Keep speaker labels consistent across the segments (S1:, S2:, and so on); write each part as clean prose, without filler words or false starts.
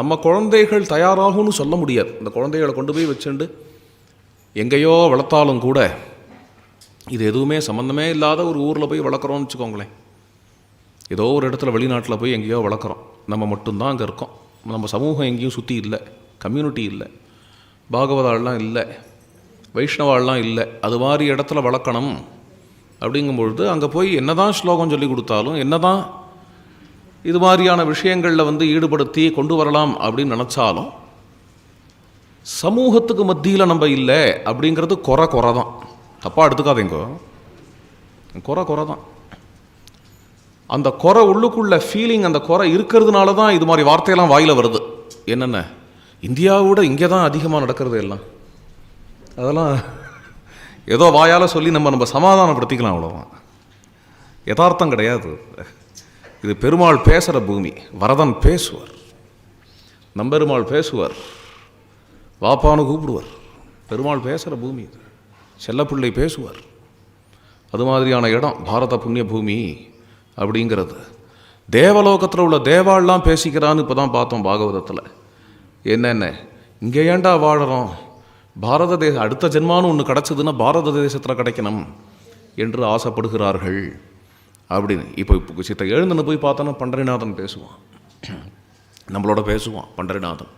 S1: நம்ம குழந்தைகள் தயாராகும்னு சொல்ல முடியாது. இந்த குழந்தைகளை கொண்டு போய் வச்சுண்டு எங்கேயோ வளர்த்தாலும் கூட இது எதுவுமே சம்மந்தமே இல்லாத ஒரு ஊரில் போய் வளர்க்குறோன்னு வச்சுக்கோங்களேன். ஏதோ ஒரு இடத்துல வெளிநாட்டில் போய் எங்கேயோ வளர்க்குறோம். நம்ம மட்டும்தான் அங்கே இருக்கோம். நம்ம சமூகம் எங்கேயும் சுற்றி இல்லை, கம்யூனிட்டி இல்லை, பாகவதாள்லாம் இல்லை, வைஷ்ணவாள்லாம் இல்லை. அது மாதிரி இடத்துல வளர்க்கணும் அப்படிங்கும்பொழுது அங்கே போய் என்ன தான் ஸ்லோகம் சொல்லி கொடுத்தாலும், என்ன தான் இது மாதிரியான விஷயங்களில் ஈடுபடுத்தி கொண்டு வரலாம் அப்படின்னு நினச்சாலும் சமூகத்துக்கு மத்தியில் நம்ம இல்லை அப்படிங்கிறது குறை தான். தப்பாக எடுத்துக்காதீங்கோ, குறை தான். அந்த குறை உள்ளுக்குள்ள ஃபீலிங், அந்த குறை இருக்கிறதுனால தான் இது மாதிரி வார்த்தையெல்லாம் வாயில் வருது. என்னென்ன இந்தியாவோட இங்கே தான் அதிகமாக நடக்கிறது எல்லாம், அதெல்லாம் ஏதோ வாயால் சொல்லி நம்ம சமாதானப்படுத்திக்கலாம், அவ்வளோதான். யதார்த்தம் கிடையாது. இது பெருமாள் பேசுகிற பூமி. வரதன் பேசுவார், நம்பெருமாள் பேசுவார், வாப்பான்னு கூப்பிடுவார். பெருமாள் பேசுகிற பூமி இது. செல்லப்பிள்ளை பேசுவார். அது மாதிரியான இடம் பாரத புண்ணிய பூமி அப்படிங்கிறது. தேவலோகத்தில் உள்ள தேவாள்லாம் பேசிக்கிறான்னு இப்போ தான் பார்த்தோம் பாகவதத்தில். என்னென்ன இங்கே ஏண்டா வாழறோம், பாரத தேசம் அடுத்த ஜென்மான்னு ஒன்று கிடச்சிதுன்னா பாரத தேசத்தில் கிடைக்கணும் என்று ஆசைப்படுகிறார்கள் அப்படின்னு. இப்போ சித்த எழுந்துன்னு போய் பார்த்தோன்னா பண்டரிநாதன் பேசுவான், நம்மளோட பேசுவான் பண்டரிநாதன்.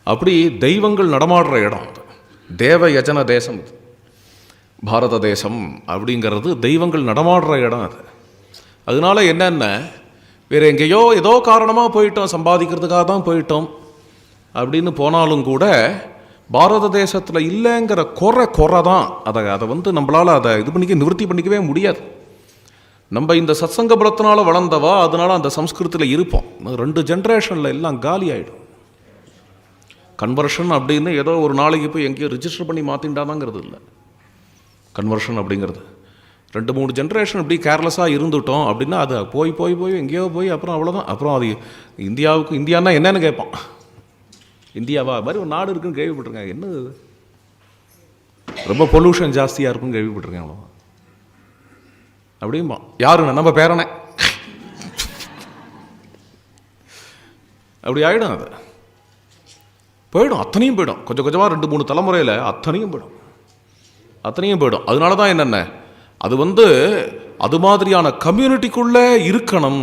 S1: அப்படி தெய்வங்கள் நடமாடுற இடம் அது. தேவ யஜன தேசம் இது. பாரத தேசம் அப்படிங்கிறது தெய்வங்கள் நடமாடுற இடம் அது. அதனால என்னென்ன வேறு எங்கேயோ ஏதோ காரணமாக போயிட்டோம், சம்பாதிக்கிறதுக்காக தான் போயிட்டோம் அப்படின்னு போனாலும் கூட பாரத தேசத்தில் இல்லைங்கிற குறை தான். அதை நம்மளால் அதை நிவர்த்தி பண்ணிக்கவே முடியாது. நம்ம இந்த சத்சங்க பலத்தினால வளர்ந்தவா, அதனால அந்த சம்ஸ்கிருத்தில் இருப்போம். 2 ஜென்ரேஷனில் எல்லாம் காலி ஆகிடும். கன்வர்ஷன் அப்படின்னு ஏதோ ஒரு நாளைக்கு போய் எங்கேயோ ரிஜிஸ்டர் பண்ணி மாற்றிண்டாதாங்கிறது இல்லை. கன்வர்ஷன் அப்படிங்கிறது 2-3 ஜென்ரேஷன் இப்படி கேர்லெஸ்ஸாக இருந்துட்டோம் அப்படின்னா அது போய் போய் போய் எங்கேயோ போய் அப்புறம் அவ்வளோதான். அப்புறம் அது இந்தியான்னா என்னன்னு கேட்பான். இந்தியாவா மாதிரி ஒரு நாடு இருக்குன்னு கேள்விப்பட்டிருக்கேன், என்ன ரொம்ப பொல்யூஷன் ஜாஸ்தியாக இருக்குன்னு கேள்விப்பட்டிருக்கேன், அவ்வளோதான் அப்படிம்பா. யாருங்க நம்ம பேரனே அப்படி ஆகிடும். அது போயிடும், அத்தனையும் போயிடும். கொஞ்சம் கொஞ்சமாக 2-3 தலைமுறையில் அத்தனையும் போயிடும். அதனால தான் என்னென்ன அது அது மாதிரியான கம்யூனிட்டிக்குள்ளே இருக்கணும்.